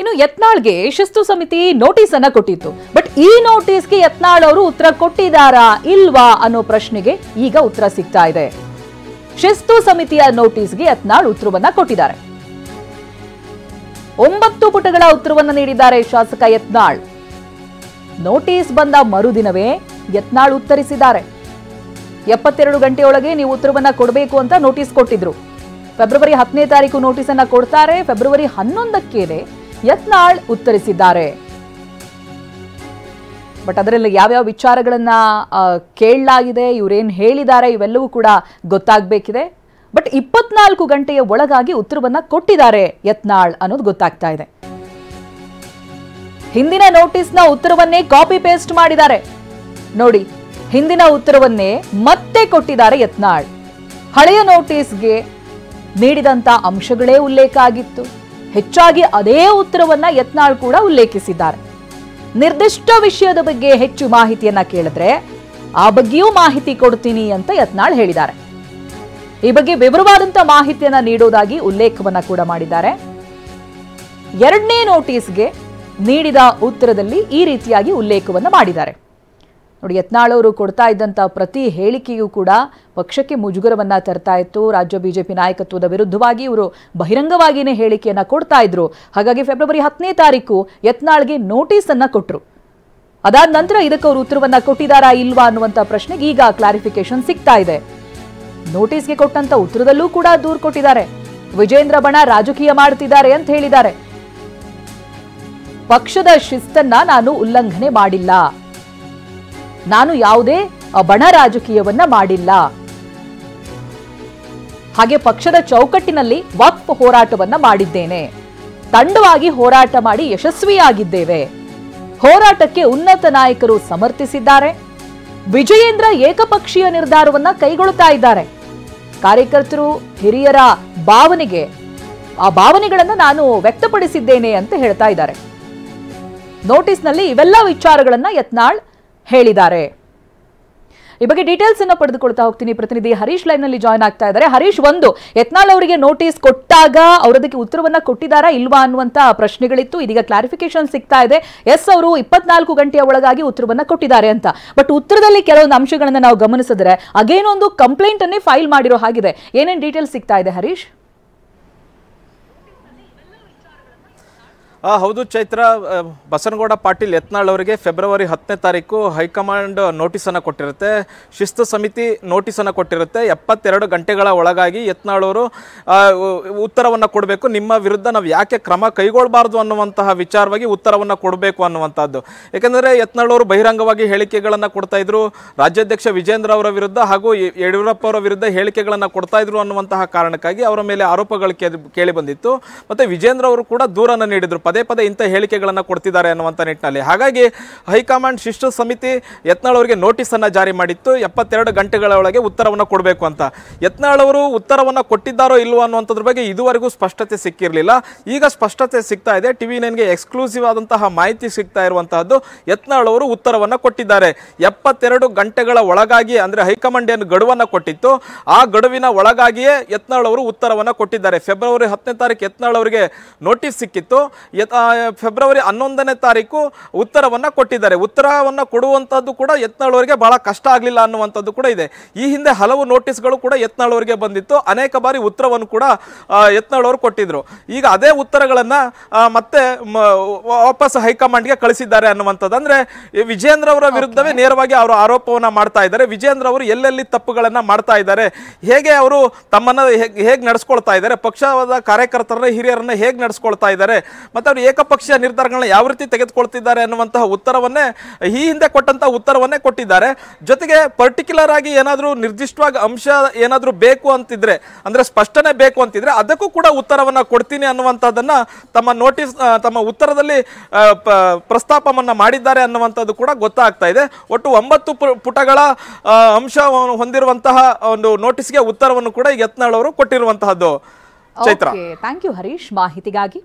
ಇನ್ನು ಯತ್ನಾಳ್ಗೆ ಶಿಸ್ತು ಸಮಿತಿ ನೋಟಿಸ್ ಅನ್ನ ಕೊಟ್ಟಿತ್ತು. ಬಟ್ ಈ ನೋಟಿಸ್ಗೆ ಯತ್ನಾಳ್ ಅವರು ಉತ್ತರ ಕೊಟ್ಟಿದ್ದಾರಾ ಇಲ್ವಾ ಅನ್ನೋ ಪ್ರಶ್ನೆಗೆ ಈಗ ಉತ್ತರ ಸಿಗ್ತಾ ಇದೆ. ಶಿಸ್ತು ಸಮಿತಿಯ ನೋಟಿಸ್ಗೆ ಯತ್ನಾಳ್ ಉತ್ತರವನ್ನ ಕೊಟ್ಟಿದ್ದಾರೆ. 9 ಪುಟಗಳ ಉತ್ತರವನ್ನ ನೀಡಿದ್ದಾರೆ ಶಾಸಕ ಯತ್ನಾಳ್. ನೋಟಿಸ್ ಬಂದ ಮರುದಿನವೇ ಯತ್ನಾಳ್ ಉತ್ತರಿಸಿದ್ದಾರೆ. 72 ಗಂಟೆಯೊಳಗೆ ನೀವು ಉತ್ತರವನ್ನ ಕೊಡಬೇಕು ಅಂತ ನೋಟಿಸ್ ಕೊಟ್ಟಿದ್ರು. ಫೆಬ್ರವರಿ 10ನೇ ತಾರೀಕು ನೋಟಿಸ್ ಅನ್ನ ಕೊಡ್ತಾರೆ. ಫೆಬ್ರವರಿ 11ಕ್ಕೆ ಯತ್ನಾಳ್ ಉತ್ತರಿಸಿದ್ದಾರೆ. ಬಟ್ ಅದರಲ್ಲಿ ಯಾವ್ಯಾವ ವಿಚಾರಗಳನ್ನ ಕೇಳಲಾಗಿದೆ, ಇವರೇನ್ ಹೇಳಿದ್ದಾರೆ ಇವೆಲ್ಲವೂ ಕೂಡ ಗೊತ್ತಾಗಬೇಕಿದೆ. ಬಟ್ 24 ಗಂಟೆಯ ಒಳಗಾಗಿ ಉತ್ತರವನ್ನ ಕೊಟ್ಟಿದ್ದಾರೆ ಯತ್ನಾಳ್ ಅನ್ನೋದು ಗೊತ್ತಾಗ್ತಾ ಇದೆ. ಹಿಂದಿನ ನೋಟಿಸ್ನ ಉತ್ತರವನ್ನೇ ಕಾಪಿ ಪೇಸ್ಟ್ ಮಾಡಿದ್ದಾರೆ ನೋಡಿ. ಹಿಂದಿನ ಉತ್ತರವನ್ನೇ ಮತ್ತೆ ಕೊಟ್ಟಿದ್ದಾರೆ ಯತ್ನಾಳ್. ಹಳೆಯ ನೋಟಿಸ್ಗೆ ನೀಡಿದಂತ ಅಂಶಗಳೇ ಉಲ್ಲೇಖ ಆಗಿತ್ತು. ಹೆಚ್ಚಾಗಿ ಅದೇ ಉತ್ತರವನ್ನ ಯತ್ನಾಳ್ ಕೂಡ ಉಲ್ಲೇಖಿಸಿದ್ದಾರೆ. ನಿರ್ದಿಷ್ಟ ವಿಷಯದ ಬಗ್ಗೆ ಹೆಚ್ಚು ಮಾಹಿತಿಯನ್ನ ಕೇಳಿದ್ರೆ ಆ ಬಗ್ಗೆಯೂ ಮಾಹಿತಿ ಕೊಡ್ತೀನಿ ಅಂತ ಯತ್ನಾಳ್ ಹೇಳಿದ್ದಾರೆ. ಈ ಬಗ್ಗೆ ವಿವರವಾದಂತ ಮಾಹಿತಿಯನ್ನ ನೀಡೋದಾಗಿ ಉಲ್ಲೇಖವನ್ನ ಕೂಡ ಮಾಡಿದ್ದಾರೆ. 2ನೇ ನೋಟಿಸ್ಗೆ ನೀಡಿದ ಉತ್ತರದಲ್ಲಿ ಈ ರೀತಿಯಾಗಿ ಉಲ್ಲೇಖವನ್ನ ಮಾಡಿದ್ದಾರೆ ನೋಡಿ. ಯತ್ನಾಳ್ ಅವರು ಕೊಡ್ತಾ ಇದ್ದಂತ ಪ್ರತಿ ಹೇಳಿಕೆಯೂ ಕೂಡ ಪಕ್ಷಕ್ಕೆ ಮುಜುಗರವನ್ನ ತರ್ತಾ ಇತ್ತು. ರಾಜ್ಯ ಬಿಜೆಪಿ ನಾಯಕತ್ವದ ವಿರುದ್ಧವಾಗಿ ಇವರು ಬಹಿರಂಗವಾಗಿಯೇ ಹೇಳಿಕೆಯನ್ನ ಕೊಡ್ತಾ ಇದ್ರು. ಹಾಗಾಗಿ ಫೆಬ್ರವರಿ 10ನೇ ತಾರೀಕು ಯತ್ನಾಳ್ಗೆ ನೋಟಿಸ್ ಅನ್ನ ಕೊಟ್ಟರು. ಅದಾದ ನಂತರ ಇದಕ್ಕೆ ಅವರು ಉತ್ತರವನ್ನ ಕೊಟ್ಟಿದ್ದಾರಾ ಇಲ್ವಾ ಅನ್ನುವಂತ ಪ್ರಶ್ನೆಗೆ ಈಗ ಕ್ಲಾರಿಫಿಕೇಶನ್ ಸಿಗ್ತಾ ಇದೆ. ನೋಟಿಸ್ಗೆ ಕೊಟ್ಟಂತ ಉತ್ತರದಲ್ಲೂ ಕೂಡ ದೂರು ಕೊಟ್ಟಿದ್ದಾರೆ. ವಿಜೇಂದ್ರ ಬಣ ರಾಜಕೀಯ ಮಾಡ್ತಿದ್ದಾರೆ ಅಂತ ಹೇಳಿದ್ದಾರೆ. ಪಕ್ಷದ ಶಿಸ್ತನ್ನ ನಾನು ಉಲ್ಲಂಘನೆ ಮಾಡಿಲ್ಲ, ನಾನು ಯಾವುದೇ ಬಣ ರಾಜಕೀಯವನ್ನ ಮಾಡಿಲ್ಲ, ಹಾಗೆ ಪಕ್ಷದ ಚೌಕಟ್ಟಿನಲ್ಲಿ ವಕ್ಫ್ ಹೋರಾಟವನ್ನ ಮಾಡಿದ್ದೇನೆ, ತಂಡವಾಗಿ ಹೋರಾಟ ಮಾಡಿ ಯಶಸ್ವಿಯಾಗಿದ್ದೇವೆ, ಹೋರಾಟಕ್ಕೆ ಉನ್ನತ ನಾಯಕರು ಸಮರ್ಥಿಸಿದ್ದಾರೆ, ವಿಜಯೇಂದ್ರ ಏಕಪಕ್ಷೀಯ ನಿರ್ಧಾರವನ್ನ ಕೈಗೊಳ್ಳುತ್ತಾ ಇದ್ದಾರೆ, ಕಾರ್ಯಕರ್ತರು ಹಿರಿಯರ ಆ ಭಾವನೆಗಳನ್ನ ನಾನು ವ್ಯಕ್ತಪಡಿಸಿದ್ದೇನೆ ಅಂತ ಹೇಳ್ತಾ ಇದ್ದಾರೆ. ನೋಟಿಸ್ನಲ್ಲಿ ಇವೆಲ್ಲ ವಿಚಾರಗಳನ್ನ ಯತ್ನಾಳ್ ಹೇಳಿದ್ದಾರೆ. ಈ ಬಗ್ಗೆ ಡೀಟೇಲ್ಸ್ ಅನ್ನು ಪಡೆದುಕೊಳ್ತಾ ಹೋಗ್ತೀನಿ. ಪ್ರತಿನಿಧಿ ಹರೀಶ್ ಲೈವ್ ನಲ್ಲಿ ಜಾಯ್ನ್ ಆಗ್ತಾ ಇದ್ದಾರೆ. ಹರೀಶ್, ಯತ್ನಾಳ್ ಅವರಿಗೆ ನೋಟಿಸ್ ಕೊಟ್ಟಾಗ ಅವರದಕ್ಕೆ ಉತ್ತರವನ್ನ ಕೊಟ್ಟಿದ್ದಾರಾ ಇಲ್ವಾ ಅನ್ನುವಂತ ಪ್ರಶ್ನೆಗಳಿತ್ತು. ಇದೀಗ ಕ್ಲಾರಿಫಿಕೇಶನ್ ಸಿಗ್ತಾ ಇದೆ. ಎಸ್, ಅವರು 24 ಗಂಟೆಯ ಒಳಗಾಗಿ ಉತ್ತರವನ್ನ ಕೊಟ್ಟಿದ್ದಾರೆ ಅಂತ. ಬಟ್ ಉತ್ತರದಲ್ಲಿ ಕೆಲವೊಂದು ಅಂಶಗಳನ್ನ ನಾವು ಗಮನಿಸಿದ್ರೆ ಅಗೇನ್ ಒಂದು ಕಂಪ್ಲೇಂಟ್ ಅನ್ನೇ ಫೈಲ್ ಮಾಡಿರೋ ಹಾಗಿದೆ. ಏನೇನ್ ಡೀಟೇಲ್ಸ್ ಸಿಗ್ತಾ ಇದೆ ಹರೀಶ್? ಹೌದು ಚೈತ್ರ, ಬಸನಗೌಡ ಪಾಟೀಲ್ ಯತ್ನಾಳ್ ಅವರಿಗೆ ಫೆಬ್ರವರಿ 10ನೇ ತಾರೀಕು ಹೈಕಮಾಂಡ್ ನೋಟಿಸನ್ನು ಕೊಟ್ಟಿರುತ್ತೆ. ಶಿಸ್ತು ಸಮಿತಿ ನೋಟಿಸನ್ನು ಕೊಟ್ಟಿರುತ್ತೆ. 72 ಗಂಟೆಗಳ ಒಳಗಾಗಿ ಯತ್ನಾಳ್ ಅವರು ಉತ್ತರವನ್ನು ಕೊಡಬೇಕು, ನಿಮ್ಮ ವಿರುದ್ಧ ನಾವು ಯಾಕೆ ಕ್ರಮ ಕೈಗೊಳ್ಳಬಾರ್ದು ಅನ್ನುವಂತಹ ವಿಚಾರವಾಗಿ ಉತ್ತರವನ್ನು ಕೊಡಬೇಕು ಅನ್ನುವಂಥದ್ದು. ಯಾಕೆಂದರೆ ಯತ್ನಾಳ್ ಅವರು ಬಹಿರಂಗವಾಗಿ ಹೇಳಿಕೆಗಳನ್ನು ಕೊಡ್ತಾ ಇದ್ರು. ರಾಜ್ಯಾಧ್ಯಕ್ಷ ವಿಜೇಂದ್ರ ಅವರ ವಿರುದ್ಧ ಹಾಗೂ ಯಡಿಯೂರಪ್ಪ ಅವರ ವಿರುದ್ಧ ಹೇಳಿಕೆಗಳನ್ನು ಕೊಡ್ತಾ ಇದ್ರು ಅನ್ನುವಂತಹ ಕಾರಣಕ್ಕಾಗಿ ಅವರ ಮೇಲೆ ಆರೋಪಗಳು ಕೇಳಿ ಬಂದಿತ್ತು. ಮತ್ತು ವಿಜೇಂದ್ರ ಅವರು ಕೂಡ ದೂರನ್ನು ನೀಡಿದ್ರು, ಪದೇ ಇಂಥ ಹೇಳಿಕೆಗಳನ್ನು ಕೊಡ್ತಿದ್ದಾರೆ ಅನ್ನುವಂಥ ನಿಟ್ಟಿನಲ್ಲಿ. ಹಾಗಾಗಿ ಹೈಕಮಾಂಡ್ ಶಿಸ್ತು ಸಮಿತಿ ಯತ್ನಾಳ್ ಅವರಿಗೆ ನೋಟಿಸ್ ಅನ್ನ ಜಾರಿ ಮಾಡಿತ್ತು, 72 ಗಂಟೆಗಳ ಒಳಗೆ ಉತ್ತರವನ್ನು ಕೊಡಬೇಕು ಅಂತ. ಯತ್ನಾಳ್ ಅವರು ಉತ್ತರವನ್ನು ಕೊಟ್ಟಿದ್ದಾರೋ ಇಲ್ವೋ ಅನ್ನುವಂಥದ್ರ ಬಗ್ಗೆ ಇದುವರೆಗೂ ಸ್ಪಷ್ಟತೆ ಸಿಕ್ಕಿರಲಿಲ್ಲ. ಈಗ ಸ್ಪಷ್ಟತೆ ಸಿಗ್ತಾ ಇದೆ. TV9ಗೆ ಎಕ್ಸ್ಕ್ಲೂಸಿವ್ ಆದಂತಹ ಮಾಹಿತಿ ಸಿಗ್ತಾ ಇರುವಂತಹದ್ದು, ಯತ್ನಾಳ್ ಅವರು ಉತ್ತರವನ್ನು ಕೊಟ್ಟಿದ್ದಾರೆ. 72 ಗಂಟೆಗಳ ಒಳಗಾಗಿ, ಅಂದ್ರೆ ಹೈಕಮಾಂಡ್ ಏನು ಗಡುವನ್ನು ಕೊಟ್ಟಿತ್ತು ಆ ಗಡುವಿನ ಒಳಗಾಗಿಯೇ ಯತ್ನಾಳ್ ಅವರು ಉತ್ತರವನ್ನು ಕೊಟ್ಟಿದ್ದಾರೆ. ಫೆಬ್ರವರಿ 10ನೇ ತಾರೀಕು ಯತ್ನಾಳ್ ಅವರಿಗೆ ನೋಟಿಸ್ ಸಿಕ್ಕಿತ್ತು. ಫೆಬ್ರವರಿ 11ನೇ ತಾರೀಕು ಉತ್ತರವನ್ನ ಕೊಟ್ಟಿದ್ದಾರೆ. ಉತ್ತರವನ್ನ ಕೊಡುವಂತದ್ದು ಕೂಡ ಯತ್ನಾಳ್ ಅವರಿಗೆ ಬಹಳ ಕಷ್ಟ ಆಗಲಿಲ್ಲ ಅನ್ನುವಂಥದ್ದು ಕೂಡ ಇದೆ. ಈ ಹಿಂದೆ ಹಲವು ನೋಟಿಸ್ಗಳು ಕೂಡ ಯತ್ನಾಳ್ ಅವರಿಗೆ ಬಂದಿತ್ತು. ಅನೇಕ ಬಾರಿ ಉತ್ತರವನ್ನು ಕೂಡ ಯತ್ನಾಳ್ ಅವರು ಕೊಟ್ಟಿದ್ರು. ಈಗ ಅದೇ ಉತ್ತರಗಳನ್ನ ಮತ್ತೆ ವಾಪಸ್ ಹೈಕಮಾಂಡ್ಗೆ ಕಳಿಸಿದ್ದಾರೆ ಅನ್ನುವಂಥದ್ದು. ಅಂದ್ರೆ ವಿಜೇಂದ್ರ ಅವರ ವಿರುದ್ಧವೇ ನೇರವಾಗಿ ಅವರು ಆರೋಪವನ್ನ ಮಾಡ್ತಾ ಇದ್ದಾರೆ. ವಿಜೇಂದ್ರ ಅವರು ಎಲ್ಲೆಲ್ಲಿ ತಪ್ಪುಗಳನ್ನ ಮಾಡ್ತಾ ಇದ್ದಾರೆ, ಹೇಗೆ ಅವರು ತಮ್ಮನ್ನ ಹೇಗೆ ನಡೆಸ್ಕೊಳ್ತಾ ಇದ್ದಾರೆ, ಪಕ್ಷದ ಕಾರ್ಯಕರ್ತರನ್ನ ಹಿರಿಯರನ್ನ ಹೇಗೆ ನಡೆಸ್ಕೊಳ್ತಾ ಇದ್ದಾರೆ, ಮತ್ತೆ ಅವರು ಏಕಪಕ್ಷೀಯ ನಿರ್ಧಾರಗಳನ್ನ ಯಾವ ರೀತಿ ತೆಗೆದುಕೊಳ್ತಿದ್ದಾರೆ ಅನ್ನುವಂತಹ ಉತ್ತರವನ್ನೇ ಈ ಹಿಂದೆ ಕೊಟ್ಟಂತಹ ಉತ್ತರವನ್ನೇ ಕೊಟ್ಟಿದ್ದಾರೆ. ಜೊತೆಗೆ ಪರ್ಟಿಕ್ಯುಲರ್ ಆಗಿ ಏನಾದರೂ ನಿರ್ದಿಷ್ಟವಾಗಿ ಅಂಶ ಏನಾದರೂ ಬೇಕು ಅಂತಿದ್ರೆ, ಅಂದ್ರೆ ಸ್ಪಷ್ಟನೆ ಬೇಕು ಅಂತಿದ್ರೆ ಅದಕ್ಕೂ ಕೂಡ ಉತ್ತರವನ್ನ ಕೊಡ್ತೀನಿ ಅನ್ನುವಂಥದ್ದನ್ನ ತಮ್ಮ ಉತ್ತರದಲ್ಲಿ ಪ್ರಸ್ತಾಪವನ್ನ ಮಾಡಿದ್ದಾರೆ ಅನ್ನುವಂಥದ್ದು ಕೂಡ ಗೊತ್ತಾಗ್ತಾ ಇದೆ. ಒಟ್ಟು 9 ಪುಟಗಳ ಅಂಶ ಹೊಂದಿರುವಂತಹ ಒಂದು ನೋಟಿಸ್ಗೆ ಉತ್ತರವನ್ನು ಕೂಡ ಯತ್ನಾಳ್ ಅವರು ಕೊಟ್ಟಿರುವಂತಹದ್ದು. ಚೈತ್ರ, ಥ್ಯಾಂಕ್ ಯು ಹರೀಶ್ ಮಾಹಿತಿಗಾಗಿ.